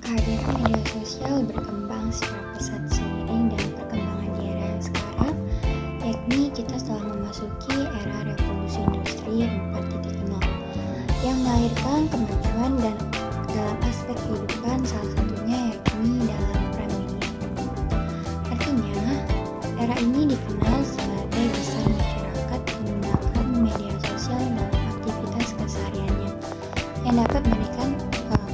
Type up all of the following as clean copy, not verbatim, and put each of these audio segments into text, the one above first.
Kehadiran media sosial berkembang secara pesat seiring dengan perkembangan di era yang sekarang, yakni kita telah memasuki era revolusi industri 4.0 yang melahirkan kemajuan dan dalam aspek kehidupan, salah satunya yakni dalam peran media. Artinya, era ini dikenal sebagai besar masyarakat menggunakan media sosial dalam aktivitas kesehariannya yang dapat memberikan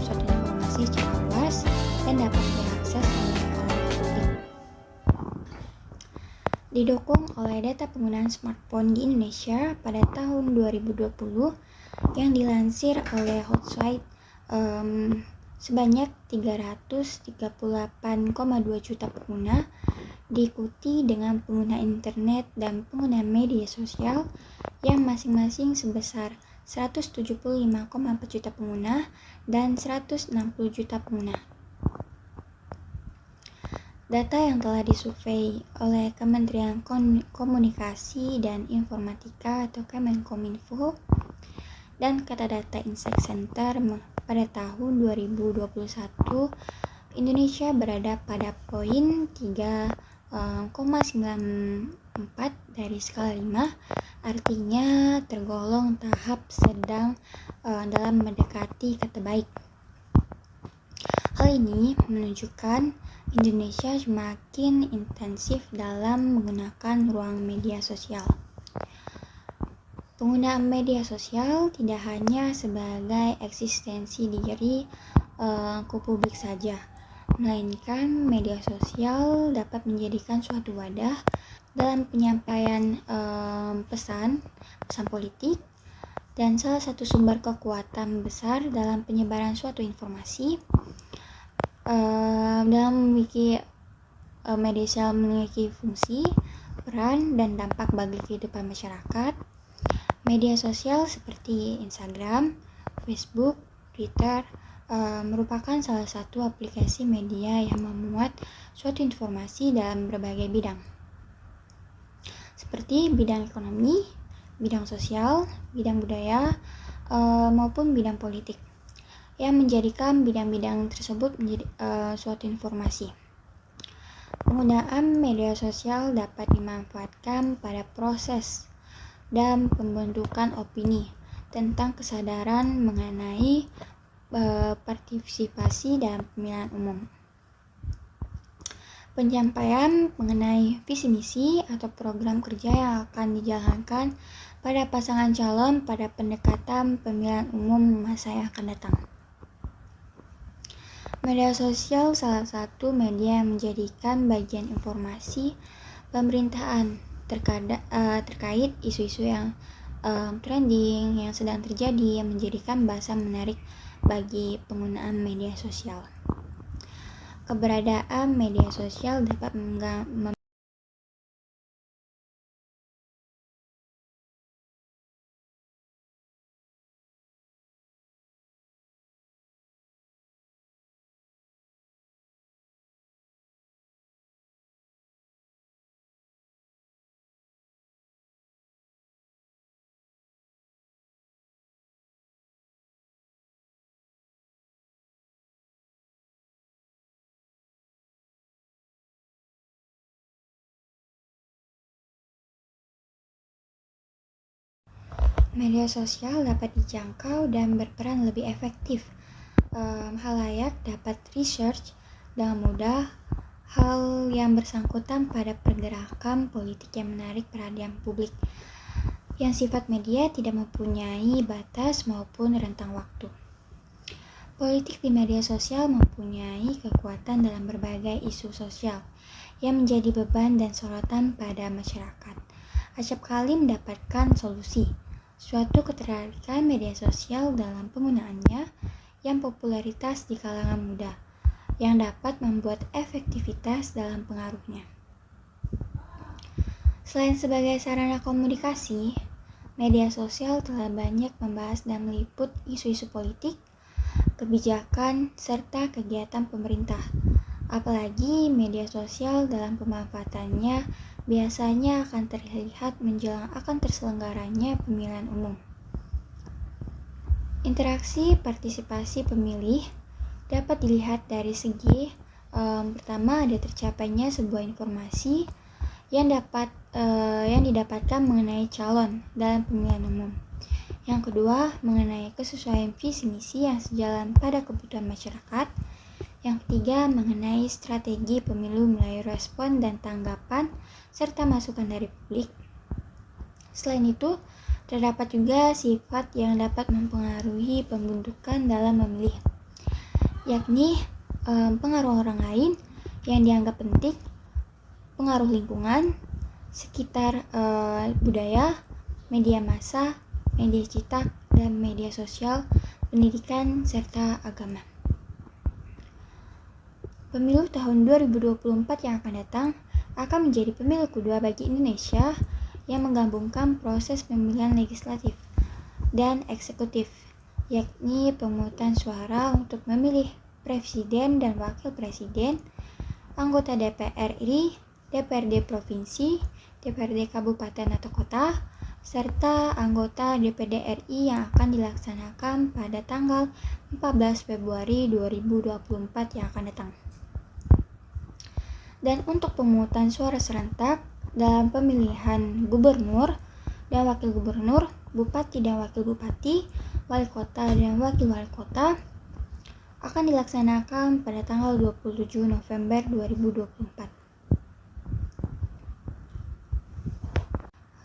suatu informasi secara luas dan dapat diakses oleh publik. Didukung oleh data penggunaan smartphone di Indonesia pada tahun 2020 yang dilansir oleh Hootsuite, sebanyak 338,2 juta pengguna, diikuti dengan pengguna internet dan pengguna media sosial yang masing-masing sebesar 175,4 juta pengguna dan 160 juta pengguna. Data yang telah disurvei oleh Kementerian Komunikasi dan Informatika atau Kemenkominfo dan Katadata Insight Center pada tahun 2021, Indonesia berada pada poin 3,94 dari skala 5, artinya tergolong tahap sedang dalam mendekati kata baik. Hal ini menunjukkan Indonesia semakin intensif dalam menggunakan ruang media sosial. Penggunaan media sosial tidak hanya sebagai eksistensi diri ke publik saja, melainkan media sosial dapat menjadikan suatu wadah dalam penyampaian pesan politik dan salah satu sumber kekuatan besar dalam penyebaran suatu informasi. Dalam memiliki media sosial memiliki fungsi, peran, dan dampak bagi kehidupan masyarakat. Media sosial seperti Instagram, Facebook, Twitter merupakan salah satu aplikasi media yang memuat suatu informasi dalam berbagai bidang, seperti bidang ekonomi, bidang sosial, bidang budaya, maupun bidang politik, yang menjadikan bidang-bidang tersebut menjadi suatu informasi. Penggunaan media sosial dapat dimanfaatkan pada proses dan pembentukan opini tentang kesadaran mengenai partisipasi dalam pemilihan umum. Penyampaian mengenai visi misi atau program kerja yang akan dijalankan pada pasangan calon pada pendekatan pemilihan umum masa yang akan datang. Media sosial salah satu media yang menjadikan bagian informasi pemerintahan terkait isu-isu yang trending yang sedang terjadi, yang menjadikan bahasa menarik bagi penggunaan media sosial. Keberadaan media sosial dapat media sosial dapat dijangkau dan berperan lebih efektif. Halayak dapat research dengan mudah hal yang bersangkutan pada pergerakan politik yang menarik perhatian publik, yang sifat media tidak mempunyai batas maupun rentang waktu. Politik di media sosial mempunyai kekuatan dalam berbagai isu sosial yang menjadi beban dan sorotan pada masyarakat. Acap kali mendapatkan solusi suatu ketertarikan media sosial dalam penggunaannya yang popularitas di kalangan muda, yang dapat membuat efektivitas dalam pengaruhnya. Selain sebagai sarana komunikasi, media sosial telah banyak membahas dan meliput isu-isu politik, kebijakan, serta kegiatan pemerintah. Apalagi media sosial dalam pemanfaatannya biasanya akan terlihat menjelang akan terselenggaranya pemilihan umum. Interaksi partisipasi pemilih dapat dilihat dari segi pertama, ada tercapainya sebuah informasi yang didapatkan mengenai calon dalam pemilihan umum. Yang kedua, mengenai kesesuaian visi misi yang sejalan pada kebutuhan masyarakat. Yang ketiga, mengenai strategi pemilu melalui respon dan tanggapan serta masukan dari publik. Selain itu, terdapat juga sifat yang dapat mempengaruhi pembentukan dalam memilih, yakni pengaruh orang lain yang dianggap penting, pengaruh lingkungan, sekitar, budaya, media massa, media cetak, dan media sosial, pendidikan, serta agama. Pemilu tahun 2024 yang akan datang akan menjadi pemilu kedua bagi Indonesia yang menggabungkan proses pemilihan legislatif dan eksekutif, yakni pemungutan suara untuk memilih presiden dan wakil presiden, anggota DPR RI, DPRD provinsi, DPRD kabupaten atau kota, serta anggota DPD RI yang akan dilaksanakan pada tanggal 14 Februari 2024 yang akan datang. Dan untuk pemungutan suara serentak dalam pemilihan gubernur dan wakil gubernur, bupati dan wakil bupati, wali kota dan wakil wali kota akan dilaksanakan pada tanggal 27 November 2024.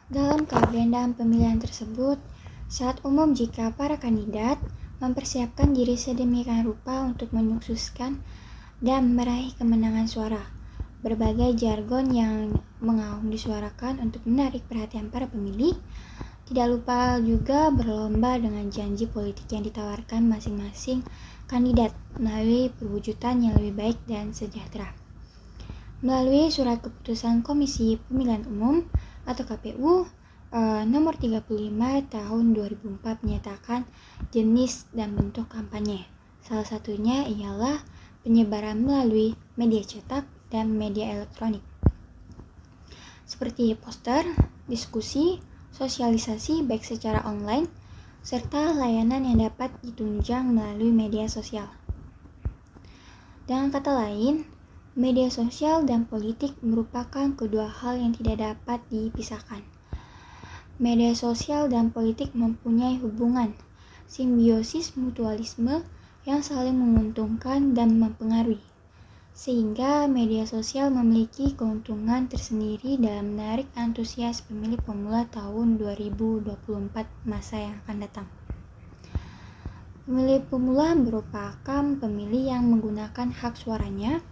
Dalam keagendaan pemilihan tersebut, sangat umum jika para kandidat mempersiapkan diri sedemikian rupa untuk menyuksuskan dan meraih kemenangan suara. Berbagai jargon yang mengaum disuarakan untuk menarik perhatian para pemilih. Tidak lupa juga berlomba dengan janji politik yang ditawarkan masing-masing kandidat melalui perwujudan yang lebih baik dan sejahtera. Melalui surat keputusan Komisi Pemilihan Umum atau KPU nomor 35 tahun 2004 menyatakan jenis dan bentuk kampanye. Salah satunya ialah penyebaran melalui media cetak dan media elektronik, seperti poster, diskusi, sosialisasi baik secara online, serta layanan yang dapat ditunjang melalui media sosial. Dengan kata lain, media sosial dan politik merupakan kedua hal yang tidak dapat dipisahkan. Media sosial dan politik mempunyai hubungan simbiosis mutualisme yang saling menguntungkan dan mempengaruhi, sehingga media sosial memiliki keuntungan tersendiri dalam menarik antusias pemilih pemula tahun 2024 masa yang akan datang. Pemilih pemula merupakan pemilih yang menggunakan hak suaranya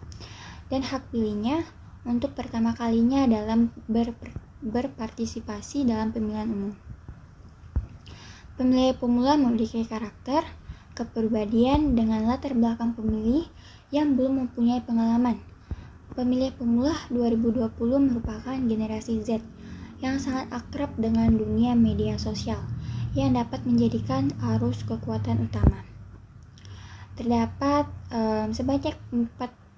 dan hak pilihnya untuk pertama kalinya dalam berpartisipasi dalam pemilihan umum. Pemilih pemula memiliki karakter, kepribadian dengan latar belakang pemilih yang belum mempunyai pengalaman. Pemilih pemula 2020 merupakan generasi Z yang sangat akrab dengan dunia media sosial yang dapat menjadikan arus kekuatan utama. Terdapat sebanyak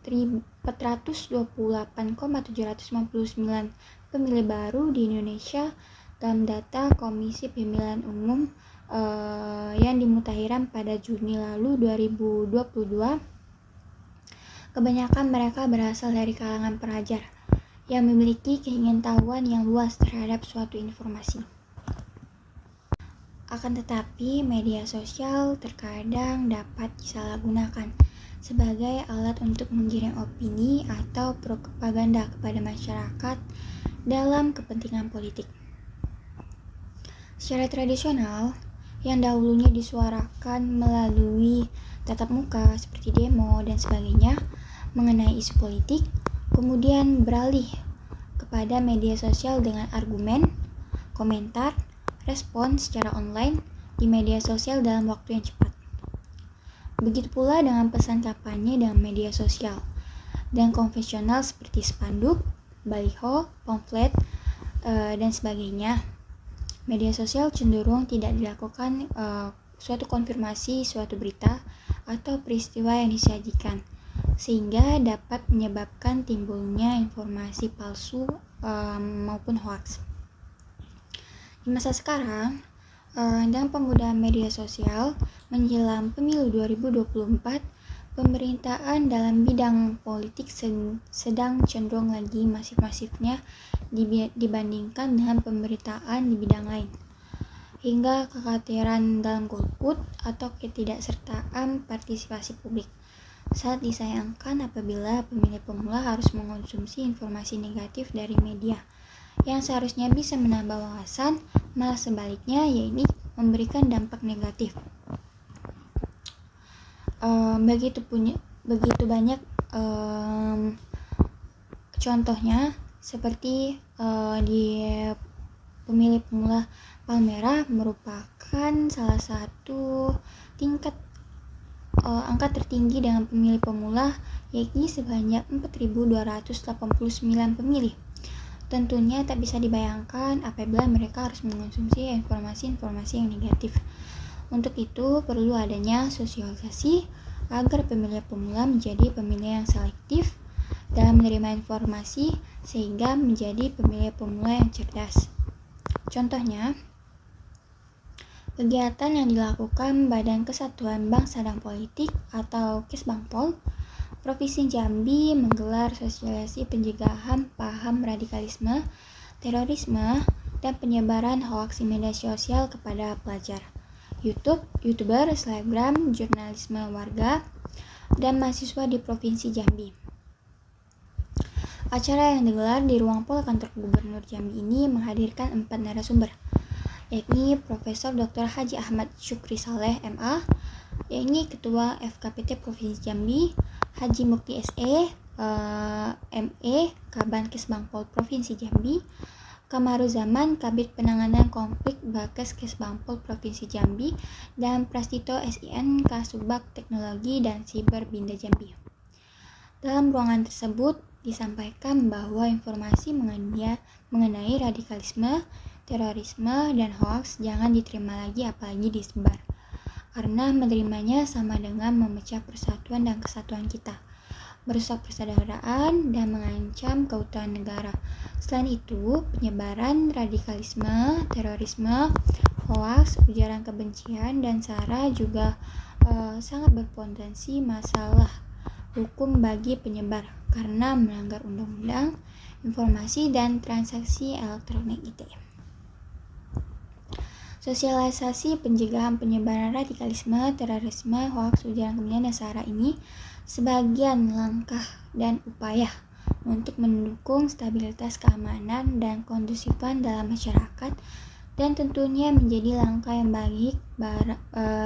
428,759 pemilih baru di Indonesia dalam data Komisi Pemilihan Umum yang dimutakhirkan pada Juni lalu 2022. Kebanyakan mereka berasal dari kalangan pelajar yang memiliki keingintahuan yang luas terhadap suatu informasi. Akan tetapi, media sosial terkadang dapat disalahgunakan sebagai alat untuk menggiring opini atau propaganda kepada masyarakat dalam kepentingan politik. Secara tradisional, yang dahulunya disuarakan melalui tatap muka seperti demo dan sebagainya mengenai isu politik, kemudian beralih kepada media sosial dengan argumen, komentar, respon secara online di media sosial dalam waktu yang cepat. Begitu pula dengan pesan kampanye dalam media sosial dan konvensional seperti spanduk, baliho, pamflet, dan sebagainya. Media sosial cenderung tidak dilakukan suatu konfirmasi suatu berita atau peristiwa yang disajikan, sehingga dapat menyebabkan timbulnya informasi palsu maupun hoaks. Di masa sekarang, dengan penggunaan media sosial menjelang pemilu 2024, Pemberitaan dalam bidang politik sedang cenderung lagi masif-masifnya dibandingkan dengan pemberitaan di bidang lain, hingga kekhawatiran dalam golput atau ketidaksertaan partisipasi publik. Sangat disayangkan apabila pemilih pemula harus mengonsumsi informasi negatif dari media yang seharusnya bisa menambah wawasan, malah sebaliknya, yaitu memberikan dampak negatif. Begitu banyak contohnya, seperti di pemilih pemula Palmerah merupakan salah satu tingkat angka tertinggi dengan pemilih pemula, yakni sebanyak 4.289 pemilih. Tentunya tak bisa dibayangkan apabila mereka harus mengonsumsi informasi-informasi yang negatif. Untuk itu perlu adanya sosialisasi agar pemilih pemula menjadi pemilih yang selektif dalam menerima informasi sehingga menjadi pemilih pemula yang cerdas. Contohnya, kegiatan yang dilakukan Badan Kesatuan Bangsa dan Politik atau Kesbangpol Provinsi Jambi menggelar sosialisasi pencegahan paham radikalisme, terorisme, dan penyebaran hoaks di media sosial kepada pelajar, YouTuber, selebgram, jurnalisme warga, dan mahasiswa di Provinsi Jambi. Acara yang digelar di ruang Pol Kantor Gubernur Jambi ini menghadirkan 4 narasumber, yakni Profesor Dr. Haji Ahmad Syukri Saleh, MA, yakni Ketua FKPT Provinsi Jambi, Haji Mukti SE, ME, Kaban Kesbangpol Provinsi Jambi, Kamaruzaman, Kabid Penanganan Konflik Bakes Kesbangpol Provinsi Jambi, dan Prastito SIN, Kasubag Teknologi dan Siber Binda Jambi. Dalam ruangan tersebut disampaikan bahwa informasi mengenai radikalisme, terorisme, dan hoaks jangan diterima lagi apalagi disebar, karena menerimanya sama dengan memecah persatuan dan kesatuan kita, merusak persaudaraan, dan mengancam keutuhan negara. Selain itu, penyebaran radikalisme, terorisme, hoaks, ujaran kebencian, dan sara juga sangat berpotensi masalah hukum bagi penyebar karena melanggar Undang-Undang Informasi dan Transaksi Elektronik ITE. Sosialisasi pencegahan penyebaran radikalisme, terorisme, hoaks, ujaran kebencian, dan sara ini sebagian langkah dan upaya untuk mendukung stabilitas keamanan dan kondusifan dalam masyarakat, dan tentunya menjadi langkah yang baik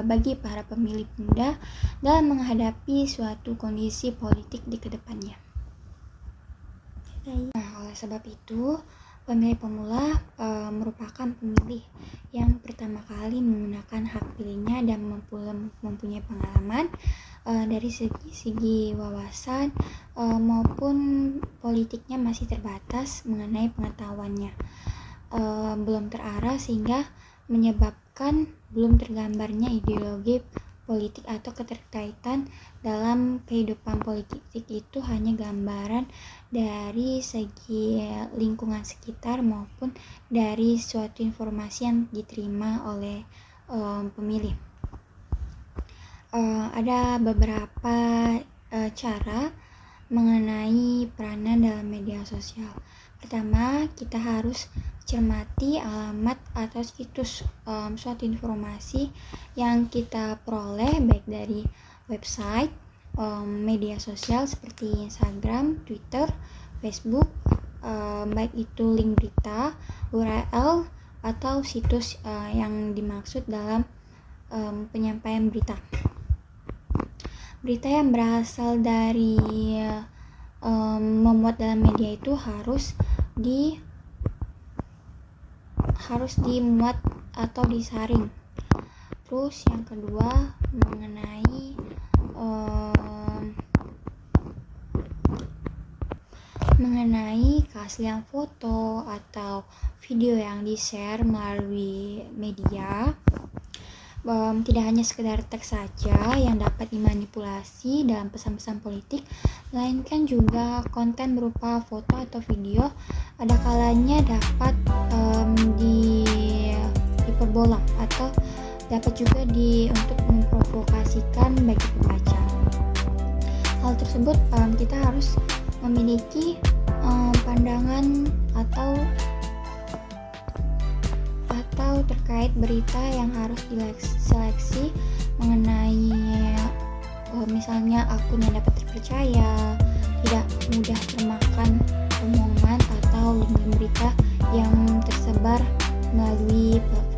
bagi para pemilih muda dalam menghadapi suatu kondisi politik di kedepannya. Nah, oleh sebab itu, pemilih pemula merupakan pemilih yang pertama kali menggunakan hak pilihnya dan mempunyai pengalaman dari segi wawasan maupun politiknya masih terbatas mengenai pengetahuannya, belum terarah sehingga menyebabkan belum tergambarnya ideologi politik atau keterkaitan dalam kehidupan politik itu hanya gambaran dari segi lingkungan sekitar maupun dari suatu informasi yang diterima oleh pemilih. Ada beberapa cara mengenai peranan dalam media sosial. Pertama, kita harus cermati alamat atau situs suatu informasi yang kita peroleh baik dari website, media sosial seperti Instagram, Twitter, Facebook, baik itu link berita, URL, atau situs yang dimaksud dalam penyampaian berita. Berita yang berasal dari memuat dalam media itu harus dimuat atau disaring. Terus yang kedua mengenai keaslian foto atau video yang di-share melalui media. Tidak hanya sekedar teks saja yang dapat dimanipulasi dalam pesan-pesan politik, melainkan juga konten berupa foto atau video ada kalanya dapat diperbola atau dapat juga untuk memprovokasikan bagi pembaca. hal tersebut kita harus memiliki pandangan atau terkait berita yang harus diseleksi mengenai misalnya akun yang dapat terpercaya, tidak mudah termakan omongan atau link berita yang tersebar melalui platform